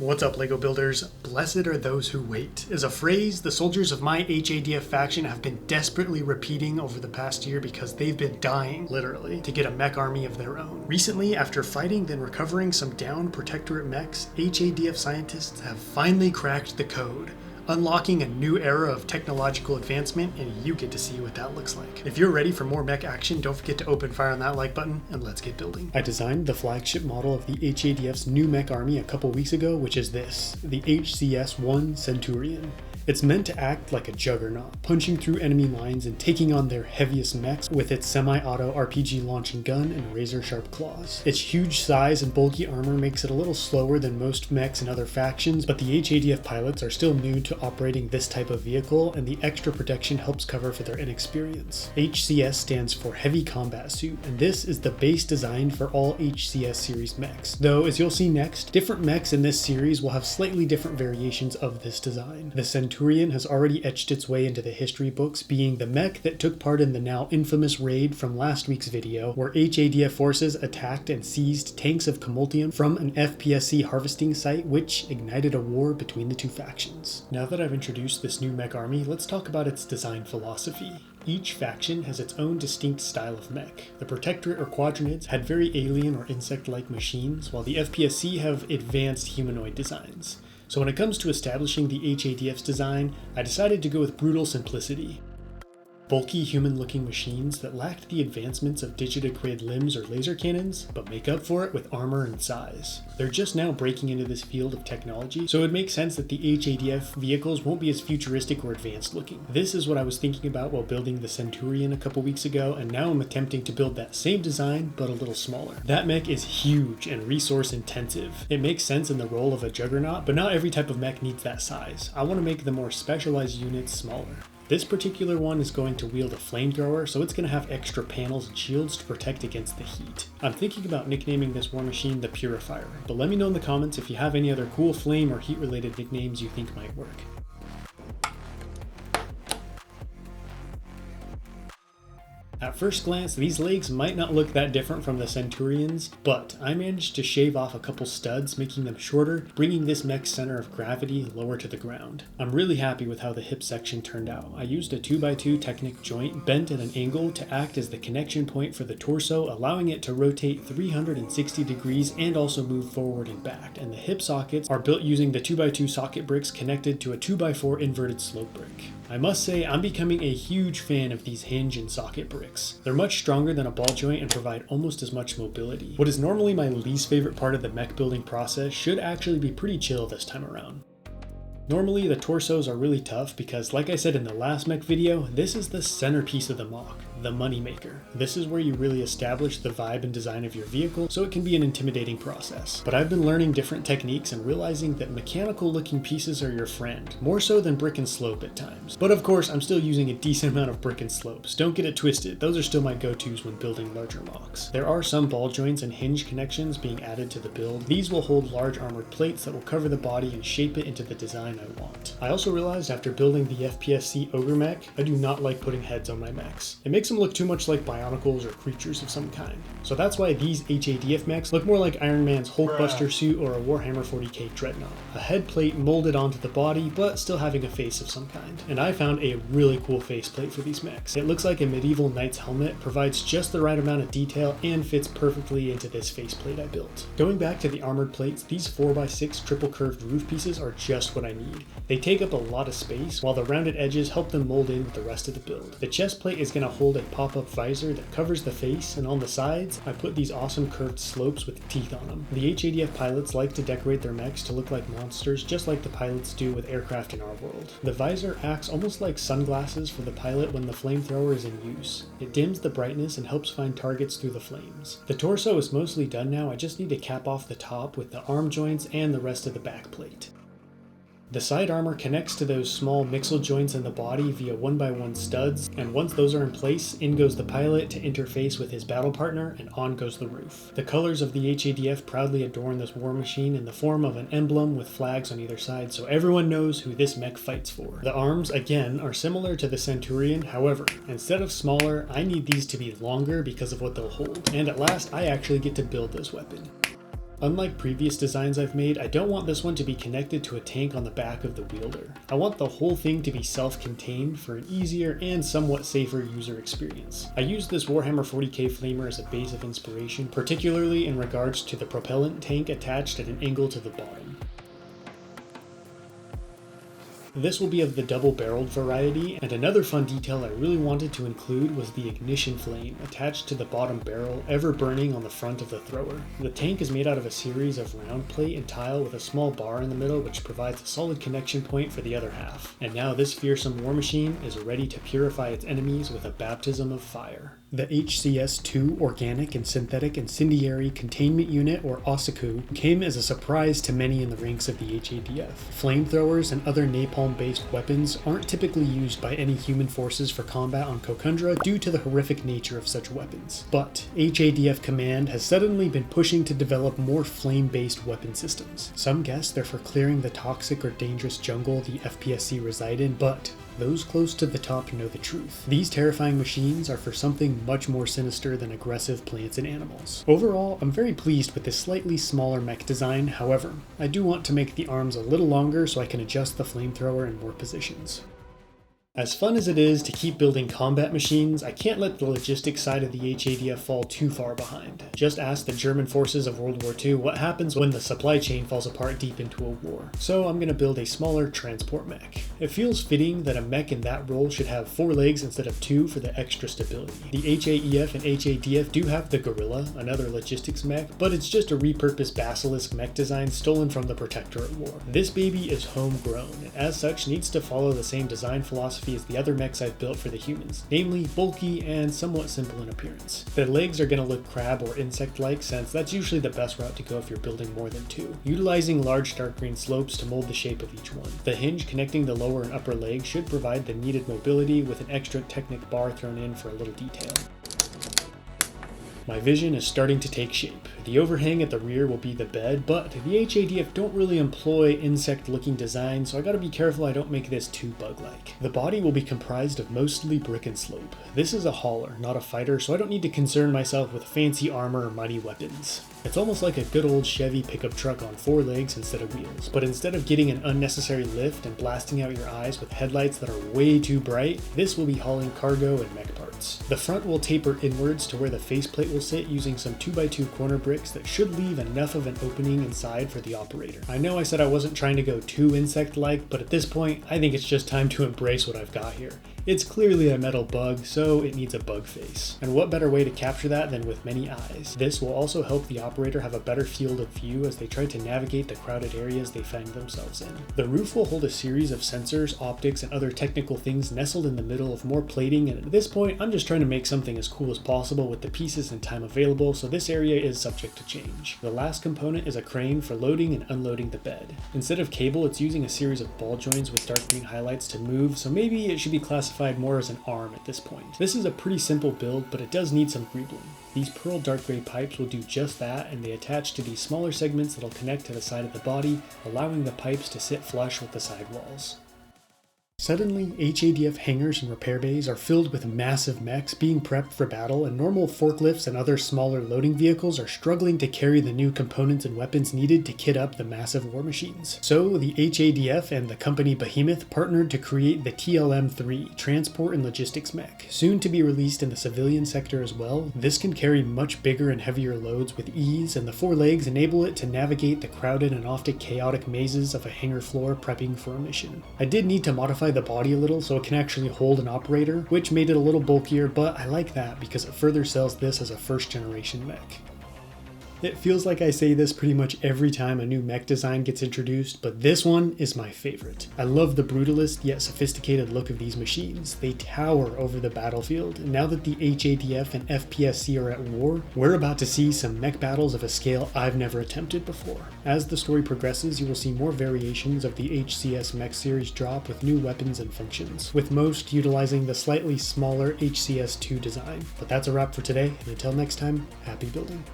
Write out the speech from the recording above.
What's up, LEGO builders? Blessed are those who wait is a phrase the soldiers of my HADF faction have been desperately repeating over the past year because they've been dying, literally, to get a mech army of their own. Recently, after fighting then recovering some downed Protectorate mechs, HADF scientists have finally cracked the code, unlocking a new era of technological advancement, and you get to see what that looks like. If you're ready for more mech action, don't forget to open fire on that like button, and let's get building. I designed the flagship model of the HADF's new mech army a couple weeks ago, which is this, the HCS1 Centurion. It's meant to act like a juggernaut, punching through enemy lines and taking on their heaviest mechs with its semi-auto RPG launching gun and razor-sharp claws. Its huge size and bulky armor makes it a little slower than most mechs in other factions, but the HADF pilots are still new to operating this type of vehicle, and the extra protection helps cover for their inexperience. HCS stands for Heavy Combat Suit, and this is the base design for all HCS series mechs. Though, as you'll see next, different mechs in this series will have slightly different variations of this design. The Centurion has already etched its way into the history books, being the mech that took part in the now infamous raid from last week's video, where HADF forces attacked and seized tanks of Comultium from an FPSC harvesting site, which ignited a war between the two factions. Now that I've introduced this new mech army, let's talk about its design philosophy. Each faction has its own distinct style of mech. The Protectorate or Quadronids had very alien or insect-like machines, while the FPSC have advanced humanoid designs. So when it comes to establishing the HADF's design, I decided to go with brutal simplicity. Bulky human-looking machines that lacked the advancements of digitigrade limbs or laser cannons, but make up for it with armor and size. They're just now breaking into this field of technology, so it makes sense that the HADF vehicles won't be as futuristic or advanced looking. This is what I was thinking about while building the Centurion a couple weeks ago, and now I'm attempting to build that same design, but a little smaller. That mech is huge and resource intensive. It makes sense in the role of a juggernaut, but not every type of mech needs that size. I want to make the more specialized units smaller. This particular one is going to wield a flamethrower, so it's going to have extra panels and shields to protect against the heat. I'm thinking about nicknaming this war machine the Purifier, but let me know in the comments if you have any other cool flame or heat related nicknames you think might work. At first glance, these legs might not look that different from the Centurions, but I managed to shave off a couple studs, making them shorter, bringing this mech's center of gravity lower to the ground. I'm really happy with how the hip section turned out. I used a 2x2 Technic joint bent at an angle to act as the connection point for the torso, allowing it to rotate 360 degrees and also move forward and back. And the hip sockets are built using the 2x2 socket bricks connected to a 2x4 inverted slope brick. I must say, I'm becoming a huge fan of these hinge and socket bricks. They're much stronger than a ball joint and provide almost as much mobility. What is normally my least favorite part of the mech building process should actually be pretty chill this time around. Normally, the torsos are really tough because, like I said in the last mech video, this is the centerpiece of the MOC, the moneymaker. This is where you really establish the vibe and design of your vehicle, so it can be an intimidating process. But I've been learning different techniques and realizing that mechanical looking pieces are your friend, more so than brick and slope at times. But of course, I'm still using a decent amount of brick and slopes. Don't get it twisted, those are still my go-tos when building larger MOCs. There are some ball joints and hinge connections being added to the build. These will hold large armored plates that will cover the body and shape it into the design I want. I also realized after building the FPSC Ogre mech, I do not like putting heads on my mechs. It makes them look too much like bionicles or creatures of some kind. So that's why these HADF mechs look more like Iron Man's Hulkbuster suit or a Warhammer 40k dreadnought. A head plate molded onto the body, but still having a face of some kind. And I found a really cool faceplate for these mechs. It looks like a medieval knight's helmet, provides just the right amount of detail, and fits perfectly into this faceplate I built. Going back to the armored plates, these 4x6 triple curved roof pieces are just what I need. They take up a lot of space, while the rounded edges help them mold in with the rest of the build. The chest plate is going to hold a pop-up visor that covers the face, and on the sides, I put these awesome curved slopes with teeth on them. The HADF pilots like to decorate their mechs to look like monsters, just like the pilots do with aircraft in our world. The visor acts almost like sunglasses for the pilot when the flamethrower is in use. It dims the brightness and helps find targets through the flames. The torso is mostly done now, I just need to cap off the top with the arm joints and the rest of the back plate. The side armor connects to those small mixel joints in the body via 1x1 studs, and once those are in place, in goes the pilot to interface with his battle partner, and on goes the roof. The colors of the HADF proudly adorn this war machine in the form of an emblem with flags on either side, so everyone knows who this mech fights for. The arms, again, are similar to the Centurion, however, instead of smaller, I need these to be longer because of what they'll hold. And at last, I actually get to build this weapon. Unlike previous designs I've made, I don't want this one to be connected to a tank on the back of the wielder. I want the whole thing to be self-contained for an easier and somewhat safer user experience. I used this Warhammer 40k flamer as a base of inspiration, particularly in regards to the propellant tank attached at an angle to the bottom. This will be of the double-barreled variety, and another fun detail I really wanted to include was the ignition flame attached to the bottom barrel, ever burning on the front of the thrower. The tank is made out of a series of round plate and tile with a small bar in the middle which provides a solid connection point for the other half. And now this fearsome war machine is ready to purify its enemies with a baptism of fire. The HCS2 Organic and Synthetic Incendiary Containment Unit, or OSICU, came as a surprise to many in the ranks of the HADF. Flamethrowers and other napalm-based weapons aren't typically used by any human forces for combat on Cocundra due to the horrific nature of such weapons. But HADF Command has suddenly been pushing to develop more flame-based weapon systems. Some guess they're for clearing the toxic or dangerous jungle the FPSC reside in, but those close to the top know the truth. These terrifying machines are for something much more sinister than aggressive plants and animals. Overall, I'm very pleased with this slightly smaller mech design. However, I do want to make the arms a little longer so I can adjust the flamethrower in more positions. As fun as it is to keep building combat machines, I can't let the logistics side of the HADF fall too far behind. Just ask the German forces of World War II what happens when the supply chain falls apart deep into a war. So I'm going to build a smaller transport mech. It feels fitting that a mech in that role should have 4 legs instead of 2 for the extra stability. The HAEF and HADF do have the Gorilla, another logistics mech, but it's just a repurposed Basilisk mech design stolen from the Protectorate War. This baby is homegrown, and as such needs to follow the same design philosophy as the other mechs I've built for the humans, namely bulky and somewhat simple in appearance. The legs are going to look crab or insect-like, since that's usually the best route to go if you're building more than 2, utilizing large dark green slopes to mold the shape of each one. The hinge connecting the lower and upper legs should provide the needed mobility, with an extra Technic bar thrown in for a little detail. My vision is starting to take shape. The overhang at the rear will be the bed, but the HADF don't really employ insect-looking designs, so I gotta be careful I don't make this too bug-like. The body will be comprised of mostly brick and slope. This is a hauler, not a fighter, so I don't need to concern myself with fancy armor or mighty weapons. It's almost like a good old Chevy pickup truck on 4 legs instead of wheels, but instead of getting an unnecessary lift and blasting out your eyes with headlights that are way too bright, this will be hauling cargo and mech parts. The front will taper inwards to where the faceplate will sit, using some 2x2 corner bricks that should leave enough of an opening inside for the operator. I know I said I wasn't trying to go too insect-like, but at this point, I think it's just time to embrace what I've got here. It's clearly a metal bug, so it needs a bug face. And what better way to capture that than with many eyes? This will also help the operator have a better field of view as they try to navigate the crowded areas they find themselves in. The roof will hold a series of sensors, optics, and other technical things nestled in the middle of more plating, and at this point, I'm just trying to make something as cool as possible with the pieces and time available, so this area is subject to change. The last component is a crane for loading and unloading the bed. Instead of cable, it's using a series of ball joints with dark green highlights to move, so maybe it should be classified more as an arm at this point. This is a pretty simple build, but it does need some greebling. These pearl dark gray pipes will do just that, and they attach to these smaller segments that'll connect to the side of the body, allowing the pipes to sit flush with the side walls. Suddenly, HADF hangars and repair bays are filled with massive mechs being prepped for battle, and normal forklifts and other smaller loading vehicles are struggling to carry the new components and weapons needed to kit up the massive war machines. So the HADF and the company Behemoth partnered to create the TLM-3 Transport and Logistics Mech, soon to be released in the civilian sector as well. This can carry much bigger and heavier loads with ease, and the 4 legs enable it to navigate the crowded and often chaotic mazes of a hangar floor prepping for a mission. I did need to modify the body a little so it can actually hold an operator, which made it a little bulkier, but I like that because it further sells this as a first generation mech. It feels like I say this pretty much every time a new mech design gets introduced, but this one is my favorite. I love the brutalist yet sophisticated look of these machines. They tower over the battlefield, and now that the HADF and FPSC are at war, we're about to see some mech battles of a scale I've never attempted before. As the story progresses, you will see more variations of the HCS mech series drop with new weapons and functions, with most utilizing the slightly smaller HCS2 design. But that's a wrap for today, and until next time, happy building.